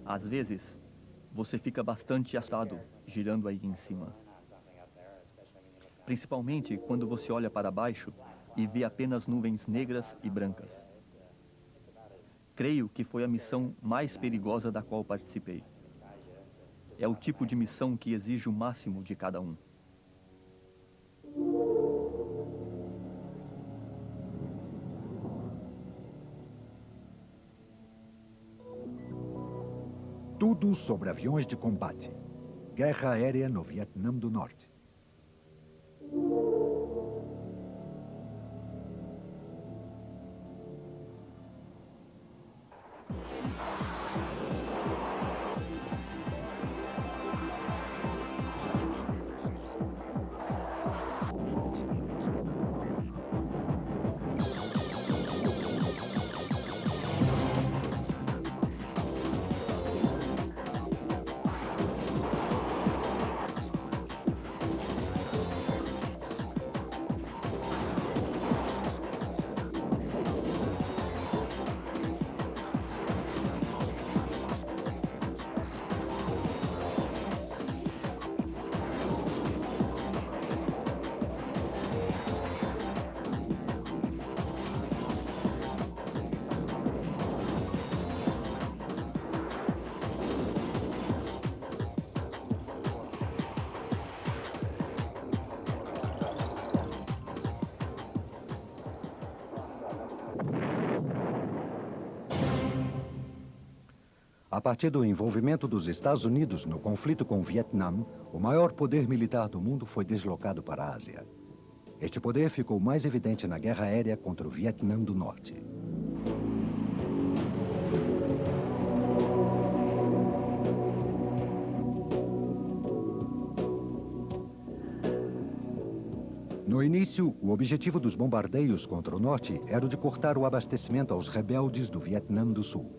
Às vezes, você fica bastante assustado girando aí em cima. Principalmente quando você olha para baixo e vê apenas nuvens negras e brancas. Creio que foi a missão mais perigosa da qual participei. É o tipo de missão que exige o máximo de cada um. Tudo sobre aviões de combate. Guerra aérea no Vietnã do Norte. A partir do envolvimento dos Estados Unidos no conflito com o Vietnã, o maior poder militar do mundo foi deslocado para a Ásia. Este poder ficou mais evidente na guerra aérea contra o Vietnã do Norte. No início, o objetivo dos bombardeios contra o norte era o de cortar o abastecimento aos rebeldes do Vietnã do Sul.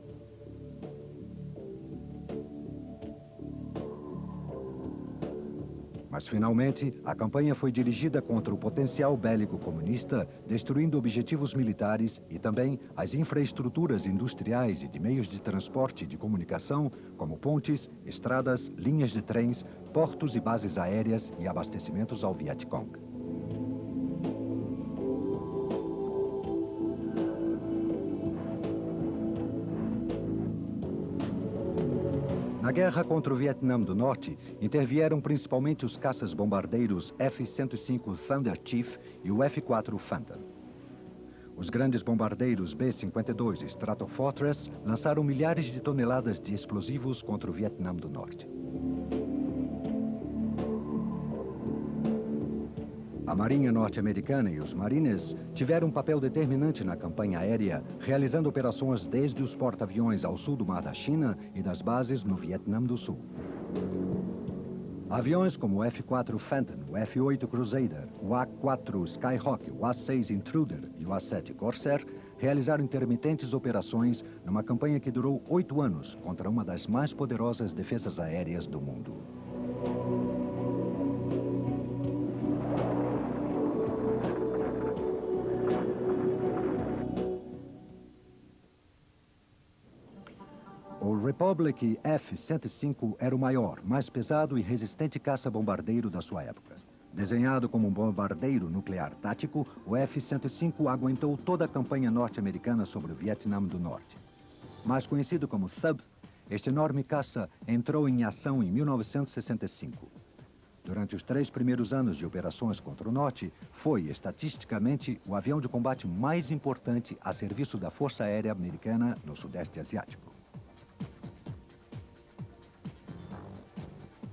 Mas, finalmente, a campanha foi dirigida contra o potencial bélico comunista, destruindo objetivos militares e também as infraestruturas industriais e de meios de transporte e de comunicação, como pontes, estradas, linhas de trens, portos e bases aéreas e abastecimentos ao Vietcong. Na guerra contra o Vietnã do Norte, intervieram principalmente os caças-bombardeiros F-105 Thunder Chief e o F-4 Phantom. Os grandes bombardeiros B-52 Stratofortress lançaram milhares de toneladas de explosivos contra o Vietnã do Norte. A Marinha norte-americana e os Marines tiveram um papel determinante na campanha aérea, realizando operações desde os porta-aviões ao sul do Mar da China e das bases no Vietnã do Sul. Aviões como o F-4 Phantom, o F-8 Crusader, o A-4 Skyhawk, o A-6 Intruder e o A-7 Corsair realizaram intermitentes operações numa campanha que durou 8 anos contra uma das mais poderosas defesas aéreas do mundo. O Republic F-105 era o maior, mais pesado e resistente caça-bombardeiro da sua época. Desenhado como um bombardeiro nuclear tático, o F-105 aguentou toda a campanha norte-americana sobre o Vietnã do Norte. Mais conhecido como THUB, este enorme caça entrou em ação em 1965. Durante os 3 primeiros anos de operações contra o Norte, foi, estatisticamente, o avião de combate mais importante a serviço da Força Aérea Americana no Sudeste Asiático.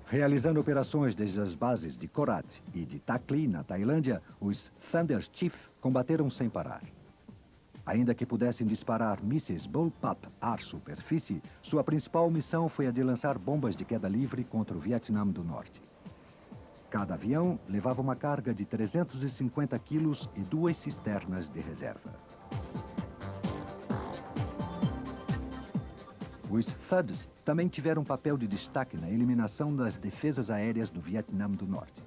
Realizando operações desde as bases de Korat e de Takli, na Tailândia, os Thunder Chief combateram sem parar. Ainda que pudessem disparar mísseis Bullpup ar-superfície, sua principal missão foi a de lançar bombas de queda livre contra o Vietnã do Norte. Cada avião levava uma carga de 350 quilos e 2 cisternas de reserva. Os THUDs também tiveram um papel de destaque na eliminação das defesas aéreas do Vietnã do Norte.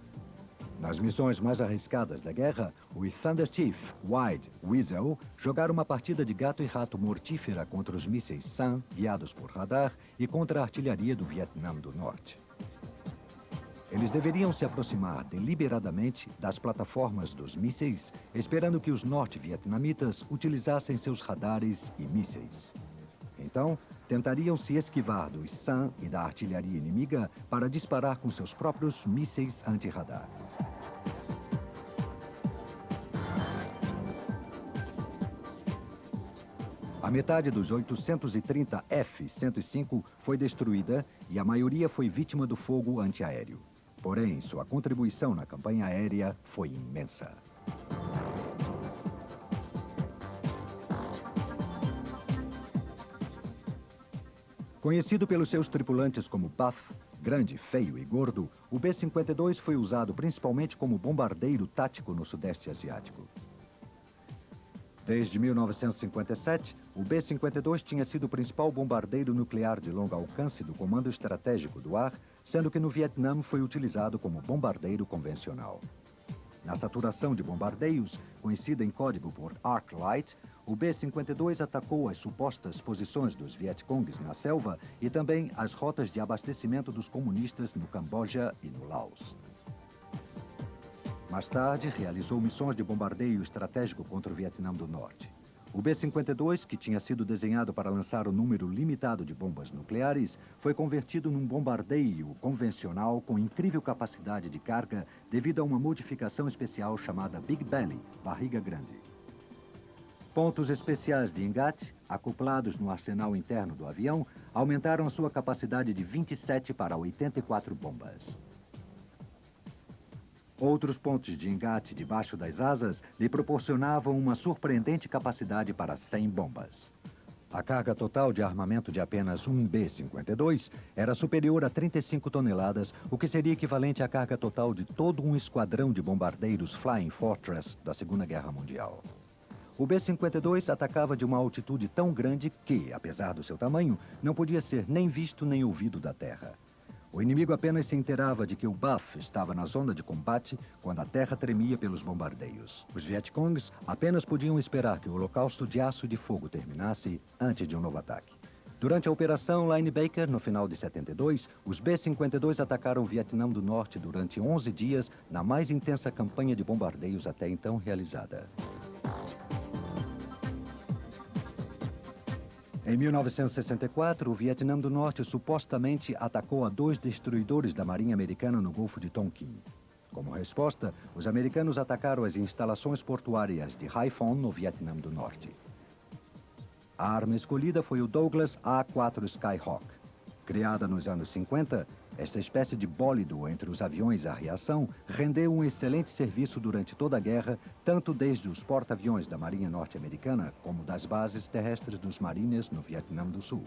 Nas missões mais arriscadas da guerra, os Thunder Chief, Wide, Weasel jogaram uma partida de gato e rato mortífera contra os mísseis SAM, guiados por radar, e contra a artilharia do Vietnã do Norte. Eles deveriam se aproximar deliberadamente das plataformas dos mísseis, esperando que os norte-vietnamitas utilizassem seus radares e mísseis. Então, tentariam se esquivar dos SAM e da artilharia inimiga para disparar com seus próprios mísseis anti-radar. A metade dos 830 F-105 foi destruída e a maioria foi vítima do fogo antiaéreo. Porém, sua contribuição na campanha aérea foi imensa. Conhecido pelos seus tripulantes como Buff, grande, feio e gordo, o B-52 foi usado principalmente como bombardeiro tático no Sudeste Asiático. Desde 1957, o B-52 tinha sido o principal bombardeiro nuclear de longo alcance do Comando Estratégico do Ar, sendo que no Vietnã foi utilizado como bombardeiro convencional. Na saturação de bombardeios, conhecida em código por Arc Light, o B-52 atacou as supostas posições dos Vietcongs na selva e também as rotas de abastecimento dos comunistas no Camboja e no Laos. Mais tarde, realizou missões de bombardeio estratégico contra o Vietnã do Norte. O B-52, que tinha sido desenhado para lançar um número limitado de bombas nucleares, foi convertido num bombardeio convencional com incrível capacidade de carga devido a uma modificação especial chamada Big Belly, barriga grande. Pontos especiais de engate, acoplados no arsenal interno do avião, aumentaram sua capacidade de 27 para 84 bombas. Outros pontos de engate debaixo das asas lhe proporcionavam uma surpreendente capacidade para 100 bombas. A carga total de armamento de apenas um B-52 era superior a 35 toneladas, o que seria equivalente à carga total de todo um esquadrão de bombardeiros Flying Fortress da Segunda Guerra Mundial. O B-52 atacava de uma altitude tão grande que, apesar do seu tamanho, não podia ser nem visto nem ouvido da terra. O inimigo apenas se inteirava de que o Buff estava na zona de combate quando a terra tremia pelos bombardeios. Os Vietcongs apenas podiam esperar que o holocausto de aço e de fogo terminasse antes de um novo ataque. Durante a Operação Linebacker, no final de 72, os B-52 atacaram o Vietnã do Norte durante 11 dias na mais intensa campanha de bombardeios até então realizada. Em 1964, o Vietnã do Norte supostamente atacou a 2 destruidores da Marinha Americana no Golfo de Tonkin. Como resposta, os americanos atacaram as instalações portuárias de Haiphong, no Vietnã do Norte. A arma escolhida foi o Douglas A-4 Skyhawk. Criada nos anos 50, esta espécie de bólido entre os aviões à reação rendeu um excelente serviço durante toda a guerra, tanto desde os porta-aviões da Marinha Norte-Americana como das bases terrestres dos Marines no Vietnã do Sul.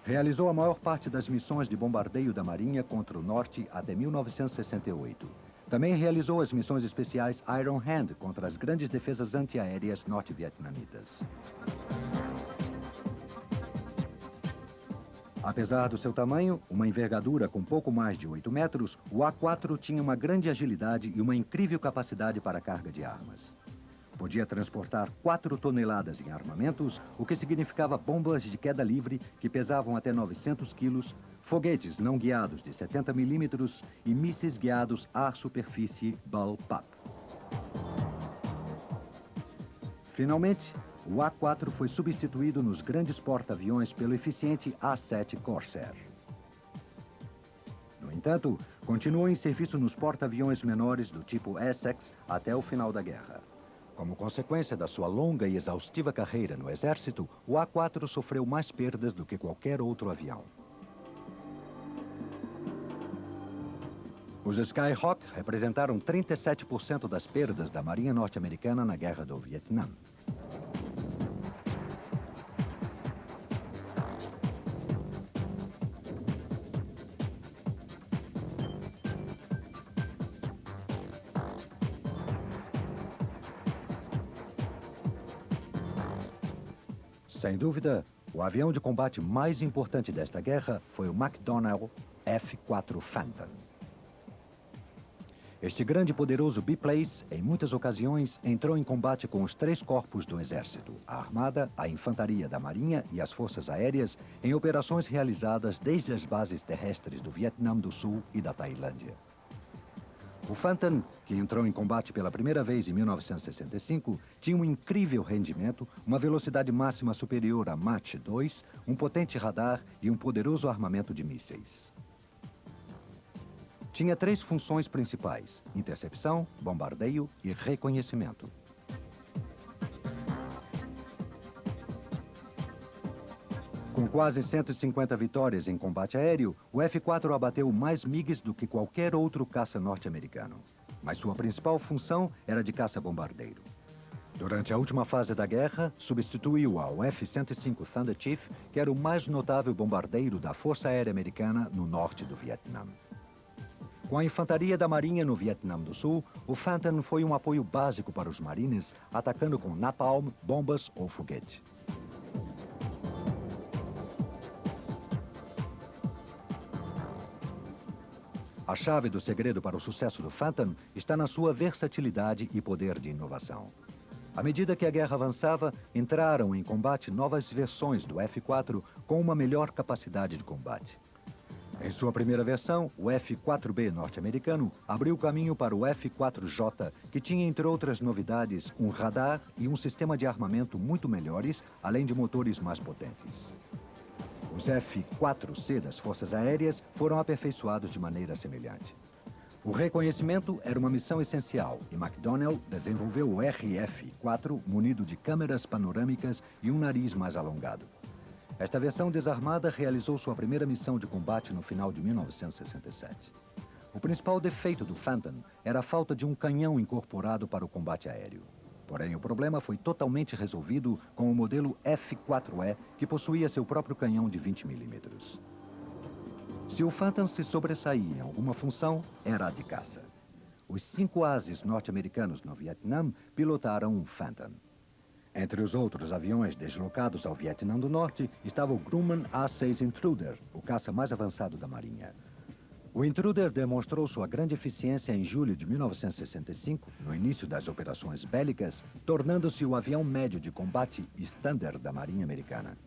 Realizou a maior parte das missões de bombardeio da Marinha contra o Norte até 1968. Também realizou as missões especiais Iron Hand contra as grandes defesas antiaéreas norte-vietnamitas. Apesar do seu tamanho, uma envergadura com pouco mais de 8 metros, o A-4 tinha uma grande agilidade e uma incrível capacidade para carga de armas. Podia transportar 4 toneladas em armamentos, o que significava bombas de queda livre que pesavam até 900 quilos, foguetes não guiados de 70 milímetros e mísseis guiados ar-superfície Bullpup. Finalmente, o A-4 foi substituído nos grandes porta-aviões pelo eficiente A-7 Corsair. No entanto, continuou em serviço nos porta-aviões menores do tipo Essex até o final da guerra. Como consequência da sua longa e exaustiva carreira no Exército, o A-4 sofreu mais perdas do que qualquer outro avião. Os Skyhawk representaram 37% das perdas da Marinha Norte-Americana na Guerra do Vietnã. Sem dúvida, o avião de combate mais importante desta guerra foi o McDonnell F-4 Phantom. Este grande e poderoso biplace, em muitas ocasiões, entrou em combate com os 3 corpos do Exército, a Armada, a Infantaria da Marinha e as Forças Aéreas, em operações realizadas desde as bases terrestres do Vietnã do Sul e da Tailândia. O Phantom, que entrou em combate pela primeira vez em 1965, tinha um incrível rendimento, uma velocidade máxima superior a Mach 2, um potente radar e um poderoso armamento de mísseis. Tinha 3 funções principais: intercepção, bombardeio e reconhecimento. Com quase 150 vitórias em combate aéreo, o F-4 abateu mais MiGs do que qualquer outro caça norte-americano. Mas sua principal função era de caça-bombardeiro. Durante a última fase da guerra, substituiu ao F-105 Thunder Chief, que era o mais notável bombardeiro da Força Aérea Americana no norte do Vietnã. Com a infantaria da Marinha no Vietnã do Sul, o Phantom foi um apoio básico para os marines, atacando com napalm, bombas ou foguete. A chave do segredo para o sucesso do Phantom está na sua versatilidade e poder de inovação. À medida que a guerra avançava, entraram em combate novas versões do F-4 com uma melhor capacidade de combate. Em sua primeira versão, o F-4B norte-americano abriu caminho para o F-4J, que tinha, entre outras novidades, um radar e um sistema de armamento muito melhores, além de motores mais potentes. Os F-4C das Forças Aéreas foram aperfeiçoados de maneira semelhante. O reconhecimento era uma missão essencial e McDonnell desenvolveu o RF-4 munido de câmeras panorâmicas e um nariz mais alongado. Esta versão desarmada realizou sua primeira missão de combate no final de 1967. O principal defeito do Phantom era a falta de um canhão incorporado para o combate aéreo. Porém, o problema foi totalmente resolvido com o modelo F-4E, que possuía seu próprio canhão de 20 mm. Se o Phantom se sobressaía em alguma função, era a de caça. Os 5 ases norte-americanos no Vietnã pilotaram um Phantom. Entre os outros aviões deslocados ao Vietnã do Norte estava o Grumman A-6 Intruder, o caça mais avançado da Marinha. O Intruder demonstrou sua grande eficiência em julho de 1965, no início das operações bélicas, tornando-se o avião médio de combate Standard da Marinha Americana.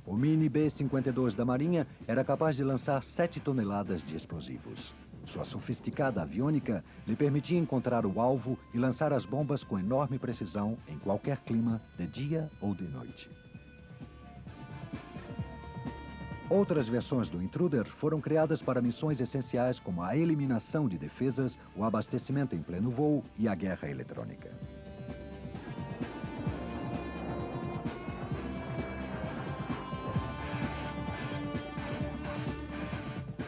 O Mini B-52 da Marinha era capaz de lançar 7 toneladas de explosivos. Sua sofisticada aviônica lhe permitia encontrar o alvo e lançar as bombas com enorme precisão em qualquer clima, de dia ou de noite. Outras versões do Intruder foram criadas para missões essenciais como a eliminação de defesas, o abastecimento em pleno voo e a guerra eletrônica.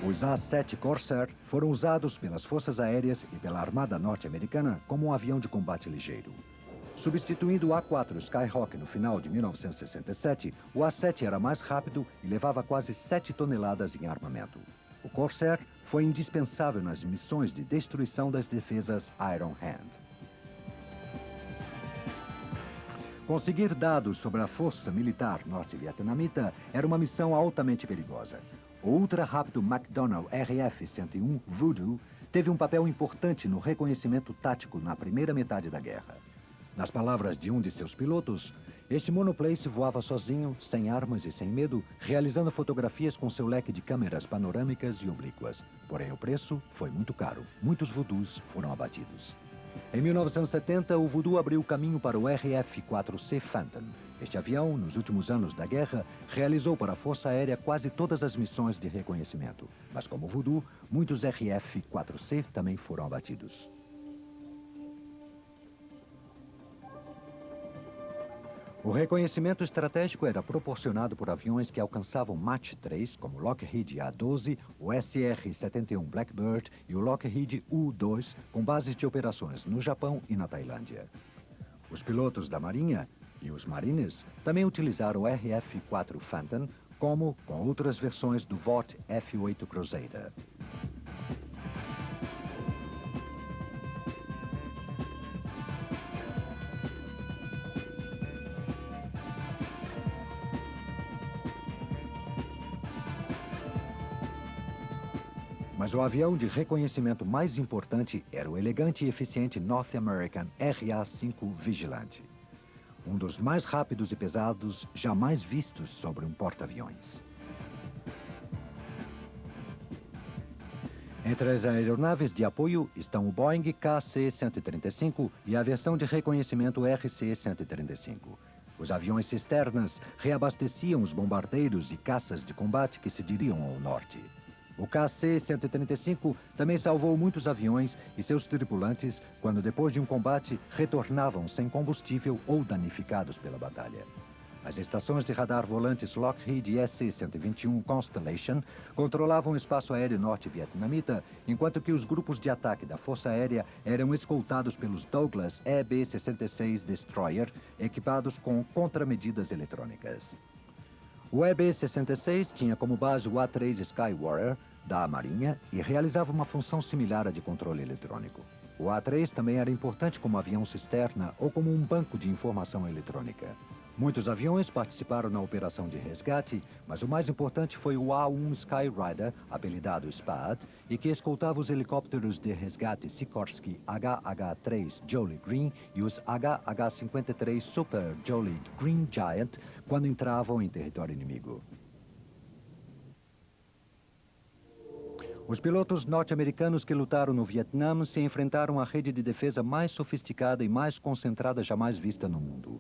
Os A-7 Corsair foram usados pelas Forças Aéreas e pela Armada Norte-Americana como um avião de combate ligeiro. Substituindo o A-4 Skyhawk no final de 1967, o A-7 era mais rápido e levava quase 7 toneladas em armamento. O Corsair foi indispensável nas missões de destruição das defesas Iron Hand. Conseguir dados sobre a força militar norte-vietnamita era uma missão altamente perigosa. O ultra-rápido McDonnell RF-101 Voodoo teve um papel importante no reconhecimento tático na primeira metade da guerra. Nas palavras de um de seus pilotos, este monoplace voava sozinho, sem armas e sem medo, realizando fotografias com seu leque de câmeras panorâmicas e oblíquas. Porém, o preço foi muito caro. Muitos Voodoos foram abatidos. Em 1970, o Voodoo abriu caminho para o RF-4C Phantom. Este avião, nos últimos anos da guerra, realizou para a Força Aérea quase todas as missões de reconhecimento. Mas como o Voodoo, muitos RF-4C também foram abatidos. O reconhecimento estratégico era proporcionado por aviões que alcançavam Mach 3, como o Lockheed A-12, o SR-71 Blackbird e o Lockheed U-2, com bases de operações no Japão e na Tailândia. Os pilotos da Marinha e os Marines também utilizaram o RF-4 Phantom, como com outras versões do Vought F-8 Crusader. Mas o avião de reconhecimento mais importante era o elegante e eficiente North American RA-5 Vigilante, um dos mais rápidos e pesados jamais vistos sobre um porta-aviões. Entre as aeronaves de apoio estão o Boeing KC-135 e a versão de reconhecimento RC-135. Os aviões cisternas reabasteciam os bombardeiros e caças de combate que se diriam ao norte. O KC-135 também salvou muitos aviões e seus tripulantes quando, depois de um combate, retornavam sem combustível ou danificados pela batalha. As estações de radar volantes Lockheed SC-121 Constellation controlavam o espaço aéreo norte-vietnamita, enquanto que os grupos de ataque da Força Aérea eram escoltados pelos Douglas EB-66 Destroyer, equipados com contramedidas eletrônicas. O EB-66 tinha como base o A-3 Skywarrior, da Marinha, e realizava uma função similar à de controle eletrônico. O A-3 também era importante como avião cisterna ou como um banco de informação eletrônica. Muitos aviões participaram na operação de resgate, mas o mais importante foi o A-1 Skyrider, apelidado SPAD, e que escoltava os helicópteros de resgate Sikorsky HH-3 Jolly Green e os HH-53 Super Jolly Green Giant quando entravam em território inimigo. Os pilotos norte-americanos que lutaram no Vietnã se enfrentaram à rede de defesa mais sofisticada e mais concentrada jamais vista no mundo.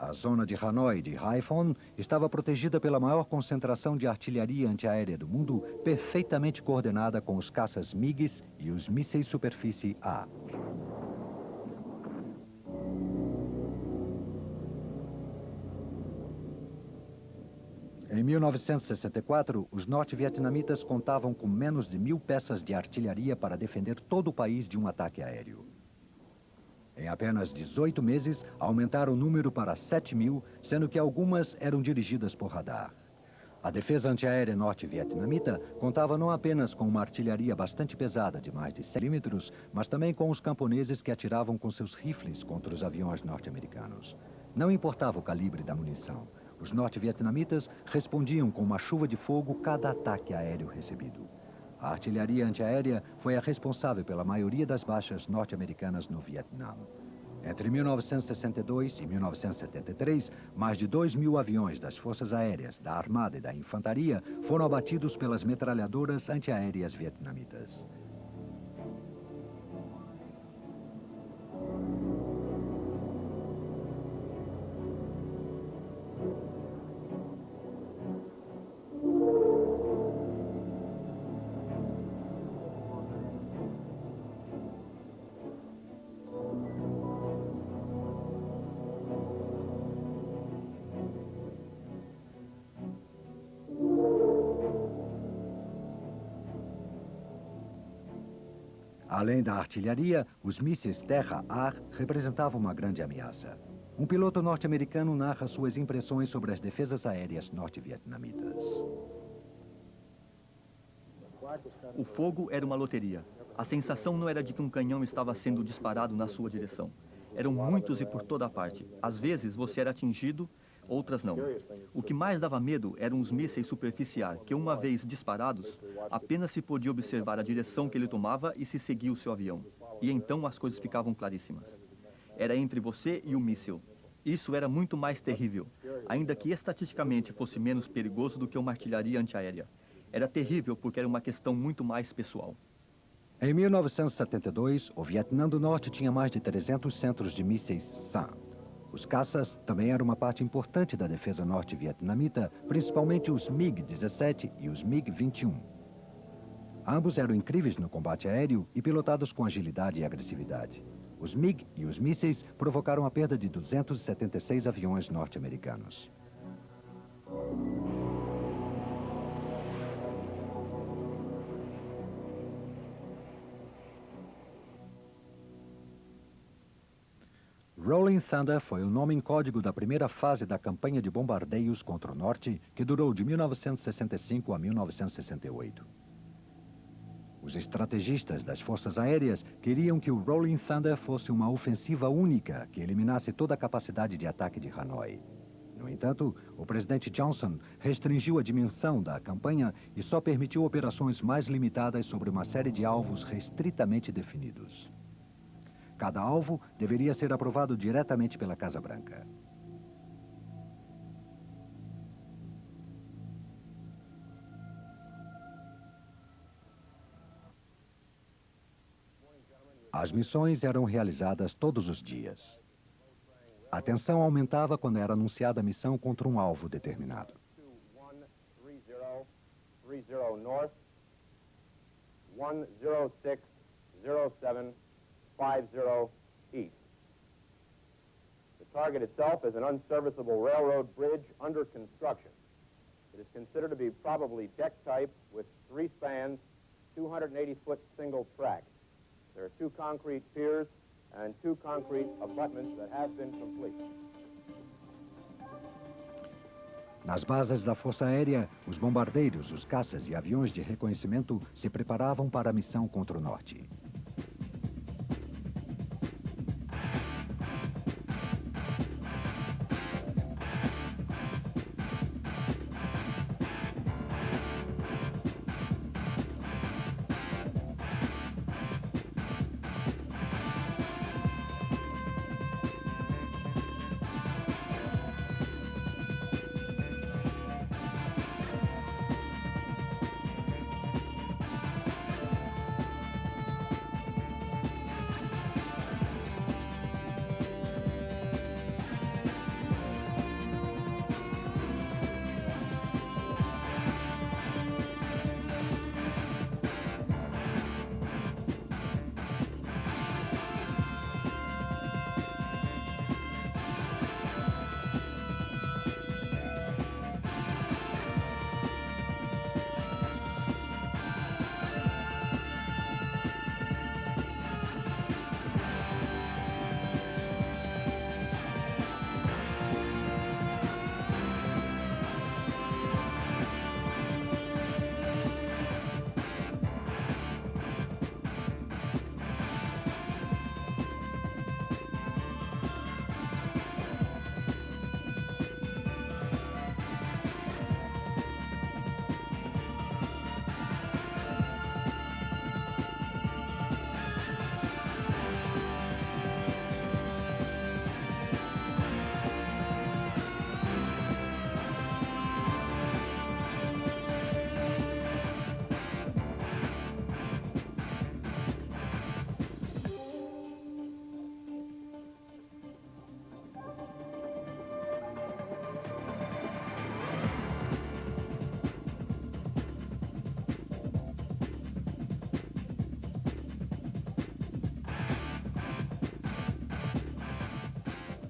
A zona de Hanoi de Haiphong estava protegida pela maior concentração de artilharia antiaérea do mundo, perfeitamente coordenada com os caças MiGs e os mísseis superfície A. Em 1964, os norte-vietnamitas contavam com menos de 1.000 peças de artilharia para defender todo o país de um ataque aéreo. Em apenas 18 meses, aumentaram o número para 7.000, sendo que algumas eram dirigidas por radar. A defesa antiaérea norte-vietnamita contava não apenas com uma artilharia bastante pesada de mais de 100 milímetros, mas também com os camponeses que atiravam com seus rifles contra os aviões norte-americanos. Não importava o calibre da munição. Os norte-vietnamitas respondiam com uma chuva de fogo cada ataque aéreo recebido. A artilharia antiaérea foi a responsável pela maioria das baixas norte-americanas no Vietnã. Entre 1962 e 1973, mais de 2.000 aviões das Forças Aéreas, da Armada e da Infantaria foram abatidos pelas metralhadoras antiaéreas vietnamitas. Além da artilharia, os mísseis terra-ar representavam uma grande ameaça. Um piloto norte-americano narra suas impressões sobre as defesas aéreas norte-vietnamitas. O fogo era uma loteria. A sensação não era de que um canhão estava sendo disparado na sua direção. Eram muitos e por toda parte. Às vezes você era atingido, outras não. O que mais dava medo eram os mísseis superficiais, que uma vez disparados, apenas se podia observar a direção que ele tomava e se seguia o seu avião. E então as coisas ficavam claríssimas. Era entre você e o míssil. Isso era muito mais terrível, ainda que estatisticamente fosse menos perigoso do que uma artilharia antiaérea. Era terrível porque era uma questão muito mais pessoal. Em 1972, o Vietnã do Norte tinha mais de 300 centros de mísseis SAM. Os caças também eram uma parte importante da defesa norte-vietnamita, principalmente os MiG-17 e os MiG-21. Ambos eram incríveis no combate aéreo e pilotados com agilidade e agressividade. Os MiG e os mísseis provocaram a perda de 276 aviões norte-americanos. Rolling Thunder foi o nome em código da primeira fase da campanha de bombardeios contra o norte, que durou de 1965 a 1968. Os estrategistas das forças aéreas queriam que o Rolling Thunder fosse uma ofensiva única que eliminasse toda a capacidade de ataque de Hanoi. No entanto, o presidente Johnson restringiu a dimensão da campanha e só permitiu operações mais limitadas sobre uma série de alvos restritamente definidos. Cada alvo deveria ser aprovado diretamente pela Casa Branca. As missões eram realizadas todos os dias. A tensão aumentava quando era anunciada a missão contra um alvo determinado. 30 north, 1060750 east. The target itself is an unserviceable railroad bridge under construction. It is considered to be probably deck type with 3 spans, 280-foot single track. There are 2 concrete piers and 2 concrete abutments that have been complete. Nas bases da Força Aérea, os bombardeiros, os caças e aviões de reconhecimento se preparavam para a missão contra o norte.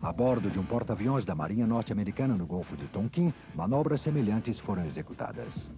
A bordo de um porta-aviões da Marinha Norte-Americana no Golfo de Tonkin, manobras semelhantes foram executadas.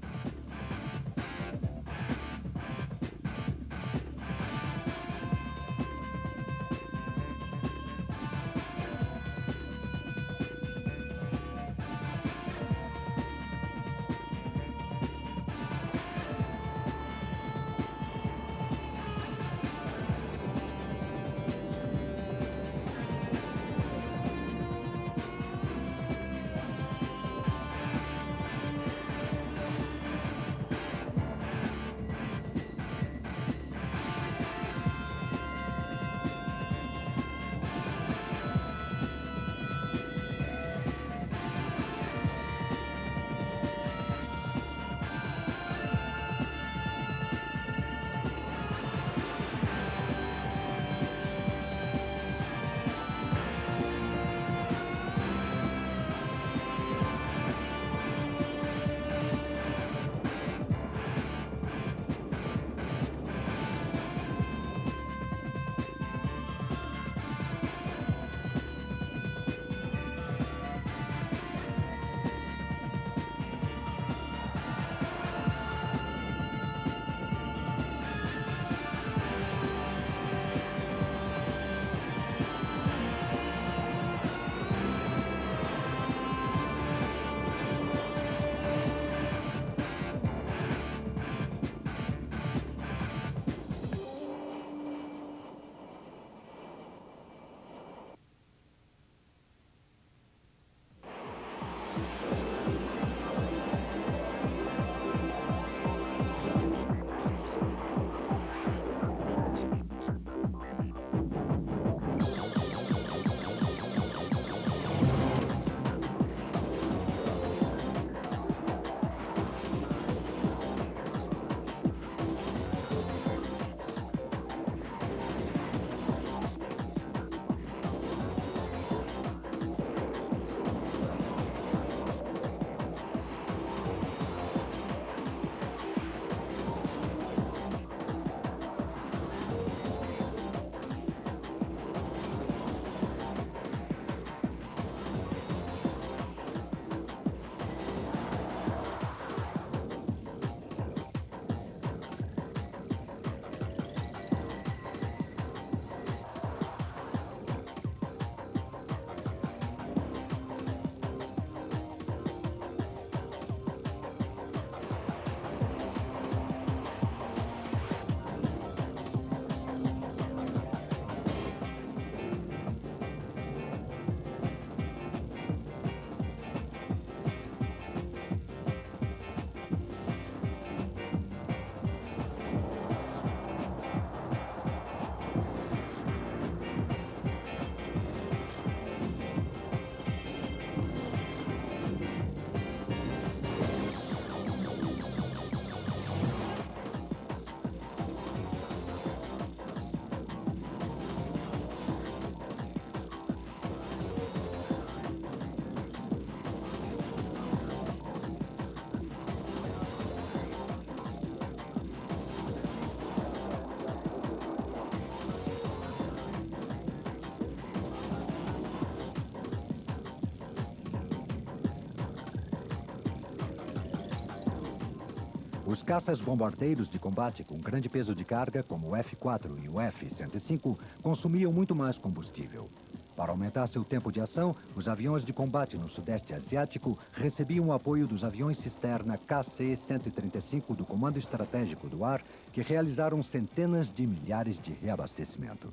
caças bombardeiros de combate com grande peso de carga, como o F-4 e o F-105, consumiam muito mais combustível. Para aumentar seu tempo de ação, os aviões de combate no Sudeste Asiático recebiam o apoio dos aviões cisterna KC-135 do Comando Estratégico do Ar, que realizaram centenas de milhares de reabastecimento.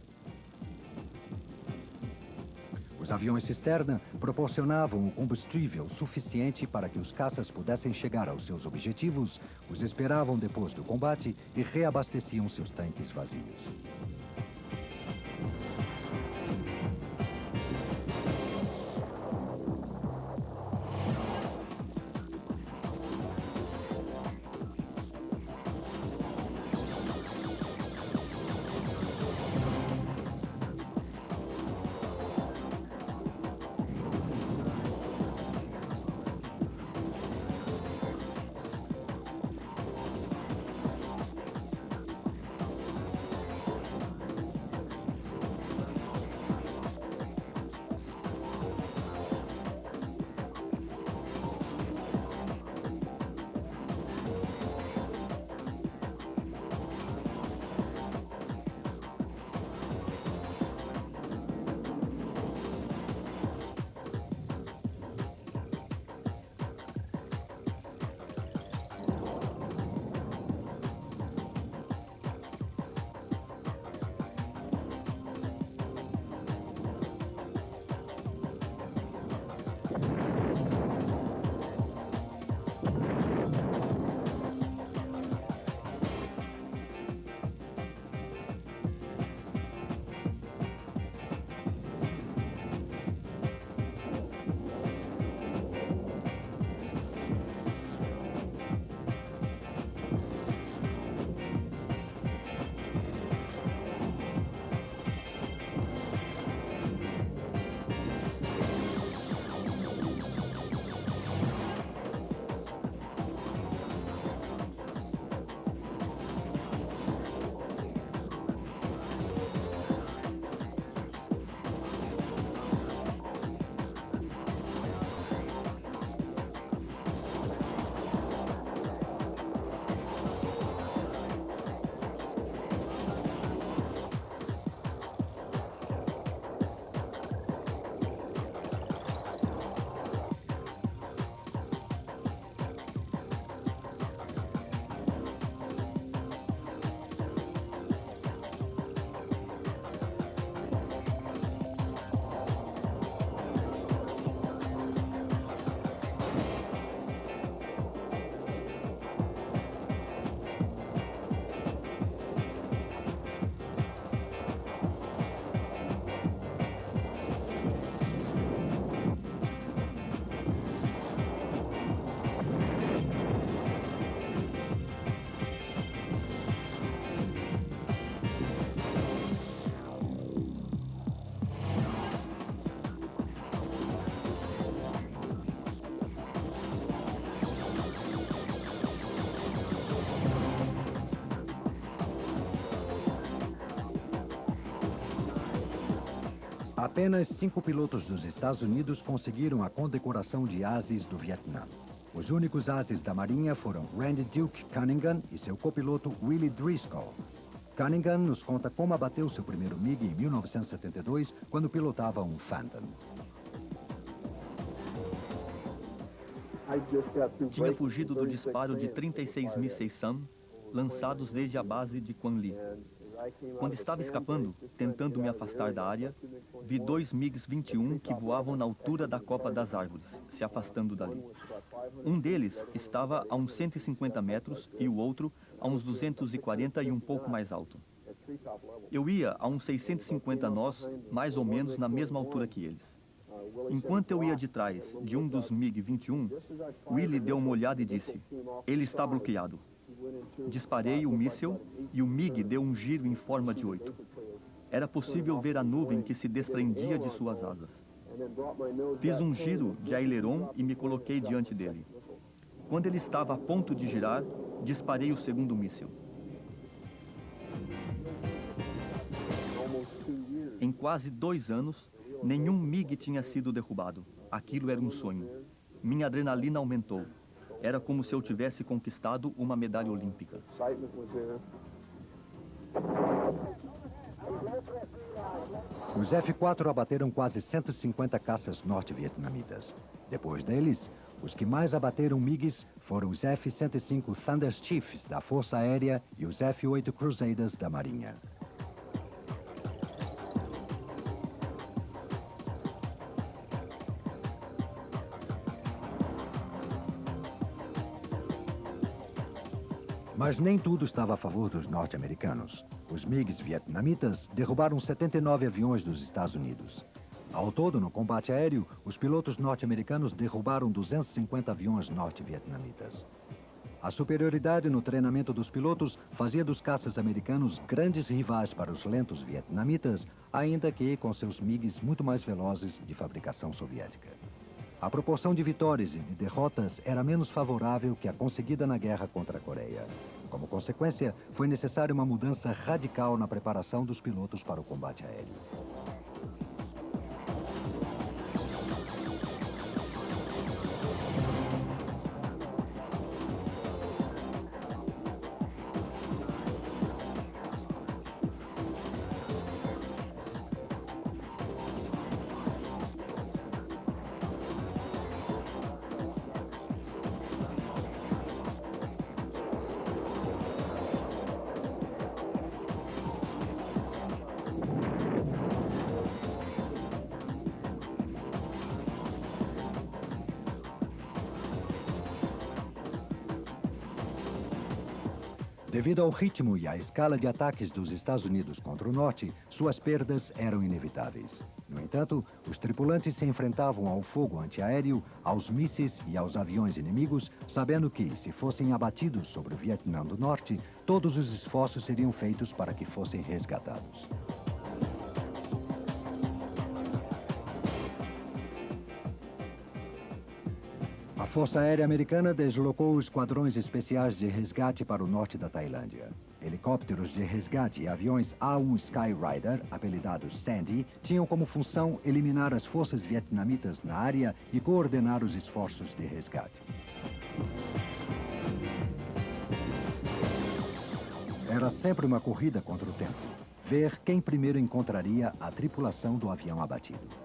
Os aviões cisterna proporcionavam o combustível suficiente para que os caças pudessem chegar aos seus objetivos, os esperavam depois do combate e reabasteciam seus tanques vazios. Apenas 5 pilotos dos Estados Unidos conseguiram a condecoração de ases do Vietnã. Os únicos ases da Marinha foram Randy Duke Cunningham e seu copiloto Willie Driscoll. Cunningham nos conta como abateu seu primeiro MiG em 1972, quando pilotava um Phantom. Tinha fugido do disparo de 36 mísseis SAM, lançados desde a base de Quang Li. Quando estava escapando, tentando me afastar da área, vi 2 MiGs-21 que voavam na altura da copa das árvores, se afastando dali. Um deles estava a uns 150 metros e o outro a uns 240 e um pouco mais alto. Eu ia a uns 650 nós, mais ou menos na mesma altura que eles. Enquanto eu ia de trás de um dos MiG-21, Willie deu uma olhada e disse: "Ele está bloqueado." Disparei o míssil e o MiG deu um giro em forma de 8. Era possível ver a nuvem que se desprendia de suas asas. Fiz um giro de aileron e me coloquei diante dele. Quando ele estava a ponto de girar, disparei o segundo míssil. Em quase 2 anos, nenhum MiG tinha sido derrubado. Aquilo era um sonho. Minha adrenalina aumentou. Era como se eu tivesse conquistado uma medalha olímpica. Os F-4 abateram quase 150 caças norte-vietnamitas. Depois deles, os que mais abateram MiGs foram os F-105 Thunder Chiefs da Força Aérea e os F-8 Crusaders da Marinha. Mas nem tudo estava a favor dos norte-americanos. Os MiGs vietnamitas derrubaram 79 aviões dos Estados Unidos. Ao todo, no combate aéreo, os pilotos norte-americanos derrubaram 250 aviões norte-vietnamitas. A superioridade no treinamento dos pilotos fazia dos caças americanos grandes rivais para os lentos vietnamitas, ainda que com seus MiGs muito mais velozes de fabricação soviética. A proporção de vitórias e de derrotas era menos favorável que a conseguida na guerra contra a Coreia. Como consequência, foi necessária uma mudança radical na preparação dos pilotos para o combate aéreo. Devido ao ritmo e à escala de ataques dos Estados Unidos contra o Norte, suas perdas eram inevitáveis. No entanto, os tripulantes se enfrentavam ao fogo antiaéreo, aos mísseis e aos aviões inimigos, sabendo que, se fossem abatidos sobre o Vietnã do Norte, todos os esforços seriam feitos para que fossem resgatados. A Força Aérea Americana deslocou esquadrões especiais de resgate para o norte da Tailândia. Helicópteros de resgate e aviões A-1 Skyrider, apelidados Sandy, tinham como função eliminar as forças vietnamitas na área e coordenar os esforços de resgate. Era sempre uma corrida contra o tempo. Ver quem primeiro encontraria a tripulação do avião abatido.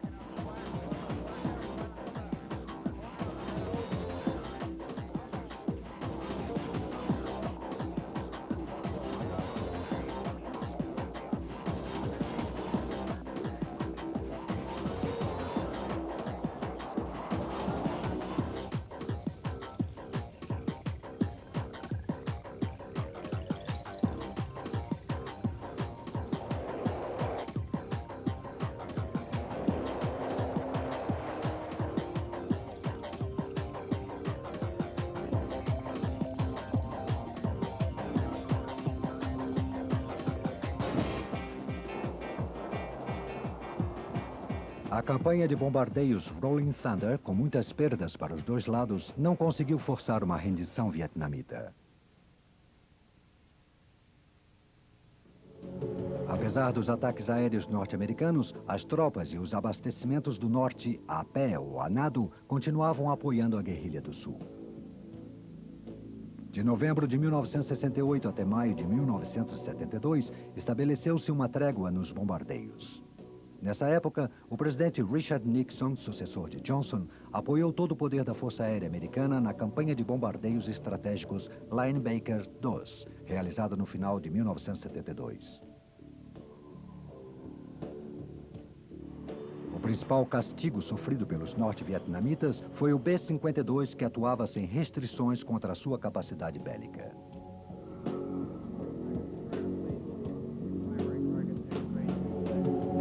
A campanha de bombardeios Rolling Thunder, com muitas perdas para os dois lados, não conseguiu forçar uma rendição vietnamita. Apesar dos ataques aéreos norte-americanos, as tropas e os abastecimentos do norte, a pé ou a nado, continuavam apoiando a guerrilha do sul. De novembro de 1968 até maio de 1972, estabeleceu-se uma trégua nos bombardeios. Nessa época, o presidente Richard Nixon, sucessor de Johnson, apoiou todo o poder da Força Aérea Americana na campanha de bombardeios estratégicos Linebacker II, realizada no final de 1972. O principal castigo sofrido pelos norte-vietnamitas foi o B-52, que atuava sem restrições contra a sua capacidade bélica.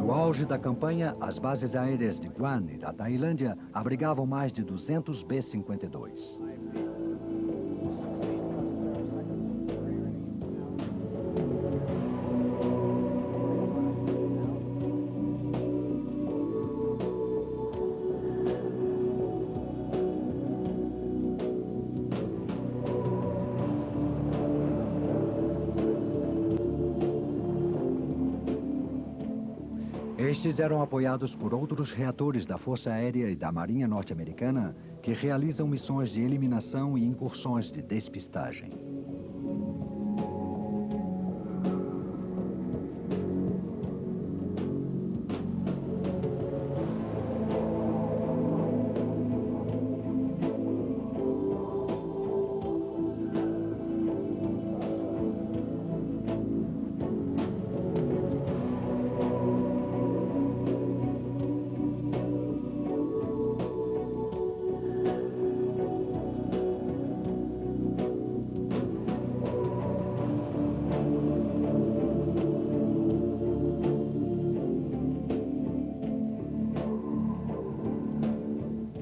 No auge da campanha, as bases aéreas de Guam e da Tailândia abrigavam mais de 200 B-52. Estes eram apoiados por outros reatores da Força Aérea e da Marinha norte-americana que realizam missões de eliminação e incursões de despistagem.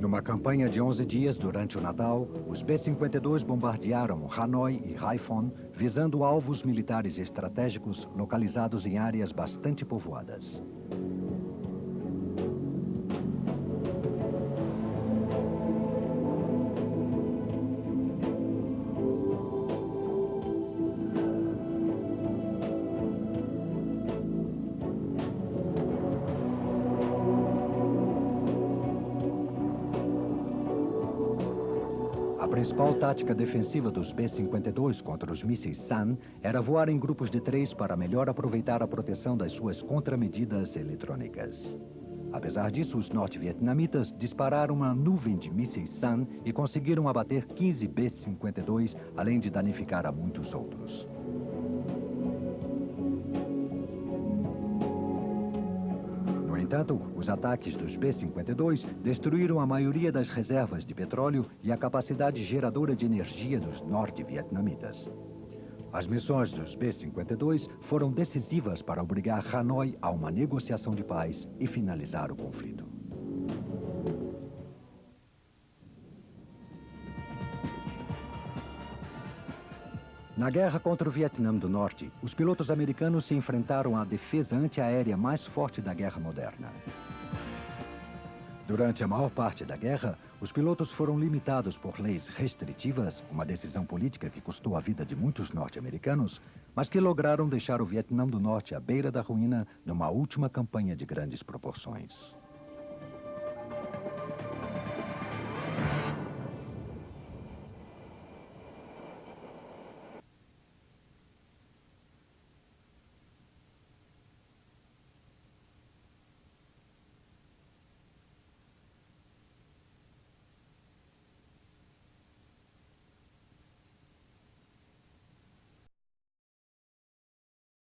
Numa campanha de 11 dias durante o Natal, os B-52 bombardearam Hanoi e Haiphong, visando alvos militares estratégicos localizados em áreas bastante povoadas. A principal tática defensiva dos B-52 contra os mísseis SAM era voar em grupos de 3 para melhor aproveitar a proteção das suas contramedidas eletrônicas. Apesar disso, os norte-vietnamitas dispararam uma nuvem de mísseis SAM e conseguiram abater 15 B-52, além de danificar a muitos outros. No entanto, os ataques dos B-52 destruíram a maioria das reservas de petróleo e a capacidade geradora de energia dos norte-vietnamitas. As missões dos B-52 foram decisivas para obrigar Hanoi a uma negociação de paz e finalizar o conflito. Na guerra contra o Vietnã do Norte, os pilotos americanos se enfrentaram à defesa antiaérea mais forte da guerra moderna. Durante a maior parte da guerra, os pilotos foram limitados por leis restritivas, uma decisão política que custou a vida de muitos norte-americanos, mas que lograram deixar o Vietnã do Norte à beira da ruína numa última campanha de grandes proporções.